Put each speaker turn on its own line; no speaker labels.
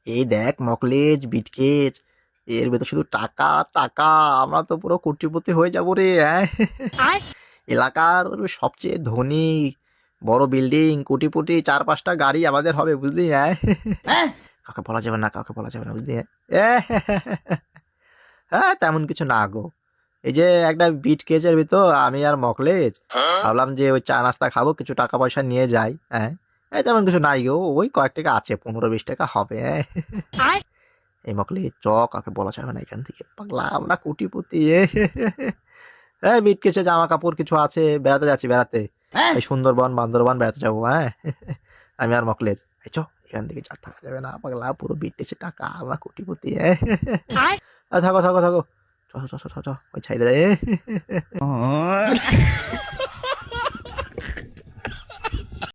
এই দেখ মকলেজ বিটকেজ, এর ভেতর শুধু টাকা টাকা। আমরা তো পুরো কোটিপতি হয়ে যাবো রে। হ্যাঁ, এলাকার সবচেয়ে ধনী, বড় বিল্ডিং, কোটিপতি, 4-5টা গাড়ি আমাদের হবে, বুঝলি? হ্যাঁ, কাউকে বলা যাবে না, কাউকে বলা যাবে না, বুঝলি? হ্যাঁ, তেমন কিছু না গো। এই যে একটা বিট কেজের ভিতর আমি আর মকলেজ ভাবলাম যে ওই চা নাস্তা খাবো, কিছু টাকা পয়সা নিয়ে যাই। হ্যাঁ, এই তেমন কিছু নাই গো, ওই কয়েক টাকা আছে, 15-20 টাকা হবে। হ্যাঁ, এই মকলেজ কাউকে বলা যাবে না এখান থেকে, পাগলা আমরা কোটিপতি। হ্যাঁ, বিট কেসে জামা কাপড় কিছু আছে, বেড়াতে যাচ্ছি, বেড়াতে এই সুন্দরবন বান্দরবান বেড়াতে যাবো। হ্যাঁ, আমি আর মকলেজ। এই এখান থেকে যা থাকা যাবে না, পাগলা পুরো বিট কেসে টাকা, আমরা কোটিপতি। হ্যাঁ, থাকো থাকো থাকো, চ চ চ চ চ, ওই ছাইড়ে দেয়।